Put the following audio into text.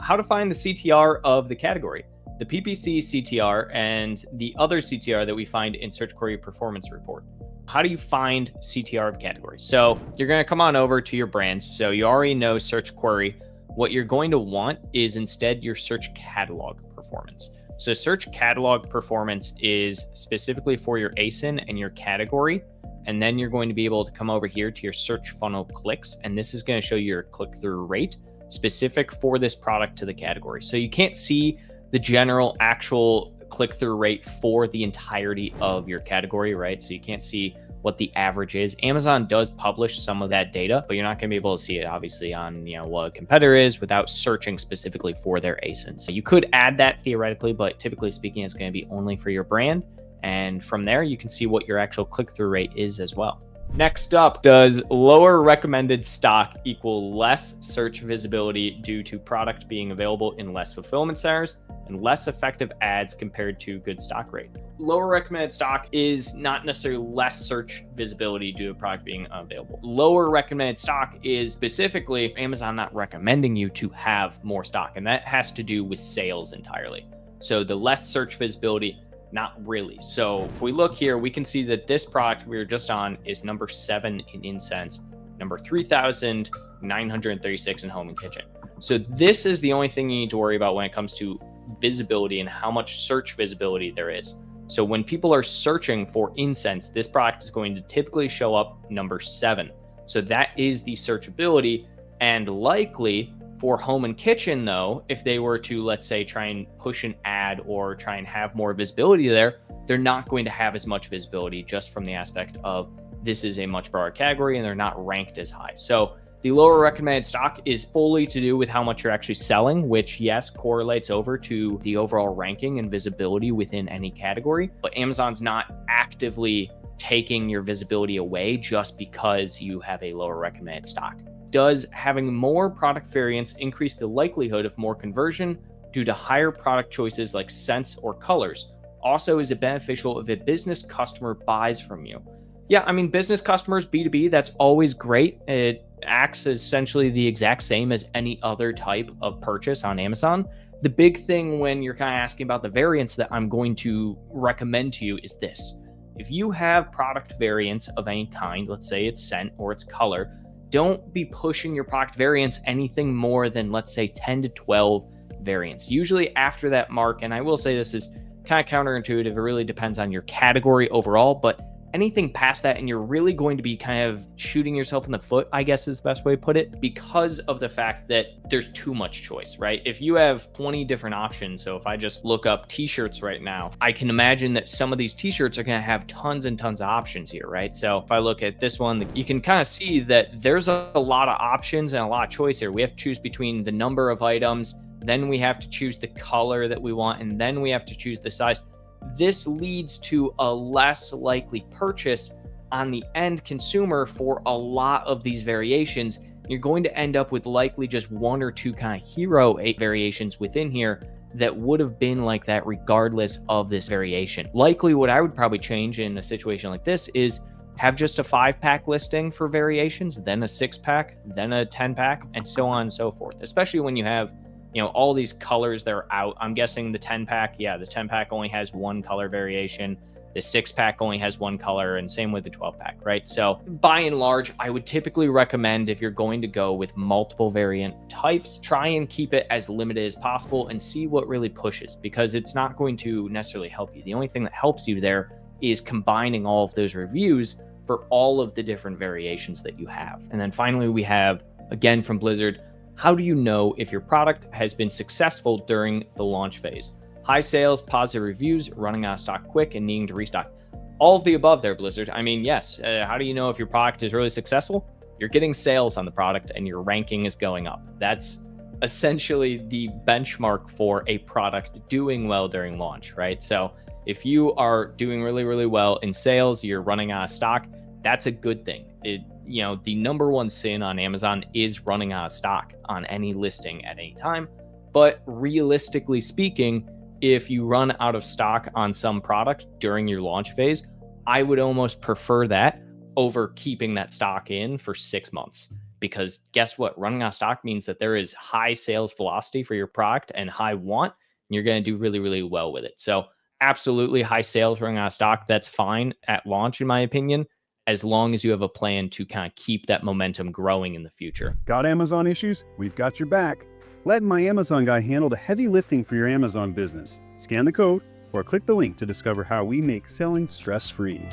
how to find the CTR of the category. The PPC CTR and the other CTR that we find in Search Query Performance Report. How do you find CTR of categories? So you're going to come on over to your brands. So you already know Search Query. What you're going to want is instead your Search Catalog performance. So Search Catalog performance is specifically for your ASIN and your category. And then you're going to be able to come over here to your search funnel clicks. And this is going to show you your click-through rate specific for this product to the category. So you can't see the general actual click-through rate for the entirety of your category, right? So you can't see what the average is. Amazon does publish some of that data, but you're not going to be able to see it obviously on, what a competitor is without searching specifically for their ASINs. So you could add that theoretically, but typically speaking, it's going to be only for your brand. And from there, you can see what your actual click-through rate is as well. Next up, does lower recommended stock equal less search visibility due to product being available in less fulfillment centers and less effective ads compared to good stock rate? Lower recommended stock is not necessarily less search visibility due to product being available. Lower recommended stock is specifically Amazon not recommending you to have more stock, and that has to do with sales entirely. So the less search visibility, not really. So if we look here, we can see that this product we were just on is number 7 in incense, number 3,936 in home and kitchen. So this is the only thing you need to worry about when it comes to visibility and how much search visibility there is. So when people are searching for incense, this product is going to typically show up number 7. So that is the searchability. And likely for home and kitchen, though, if they were to, let's say, try and push an ad or try and have more visibility there, they're not going to have as much visibility just from the aspect of this is a much broader category and they're not ranked as high. So the lower recommended stock is fully to do with how much you're actually selling, which, yes, correlates over to the overall ranking and visibility within any category. But Amazon's not actively taking your visibility away just because you have a lower recommended stock. Does having more product variants increase the likelihood of more conversion due to higher product choices like scents or colors? Also, is it beneficial if a business customer buys from you? Yeah, I mean, business customers, B2B, that's always great. It acts essentially the exact same as any other type of purchase on Amazon. The big thing when you're kind of asking about the variants that I'm going to recommend to you is this. If you have product variants of any kind, let's say it's scent or it's color, don't be pushing your product variants anything more than, let's say, 10 to 12 variants. Usually after that mark, and I will say this is kind of counterintuitive, it really depends on your category overall, but anything past that and you're really going to be kind of shooting yourself in the foot, I guess is the best way to put it, because of the fact that there's too much choice, right? If you have 20 different options, so if I just look up t-shirts right now, I can imagine that some of these t-shirts are going to have tons and tons of options here, right? So if I look at this one, you can kind of see that there's a lot of options and a lot of choice here. We have to choose between the number of items, then we have to choose the color that we want, and then we have to choose the size. This leads to a less likely purchase on the end consumer for a lot of these variations. You're going to end up with likely just one or two kind of hero variations within here that would have been like that regardless of this variation. Likely what I would probably change in a situation like this is have just a 5-pack listing for variations, then a 6-pack, then a 10-pack, and so on and so forth, especially when you have all these colors that are out. I'm guessing the 10-pack, the 10-pack only has one color variation. The 6-pack only has one color, and same with the 12-pack, right? So by and large, I would typically recommend if you're going to go with multiple variant types, try and keep it as limited as possible and see what really pushes, because it's not going to necessarily help you. The only thing that helps you there is combining all of those reviews for all of the different variations that you have. And then finally, we have, again from Blizzard, how do you know if your product has been successful during the launch phase? High sales, positive reviews, running out of stock quick, and needing to restock. All of the above there, Blizzard. I mean, yes. How do you know if your product is really successful? You're getting sales on the product and your ranking is going up. That's essentially the benchmark for a product doing well during launch, right? So if you are doing really, really well in sales, you're running out of stock, that's a good thing. The number one sin on Amazon is running out of stock on any listing at any time. But realistically speaking, if you run out of stock on some product during your launch phase, I would almost prefer that over keeping that stock in for 6 months. because guess what? Running out of stock means that there is high sales velocity for your product and high want, and you're going to do really, really well with it. So absolutely high sales running out of stock. That's fine at launch, in my opinion, as long as you have a plan to kind of keep that momentum growing in the future. Got Amazon issues? We've got your back. Let My Amazon Guy handle the heavy lifting for your Amazon business. Scan the code or click the link to discover how we make selling stress-free.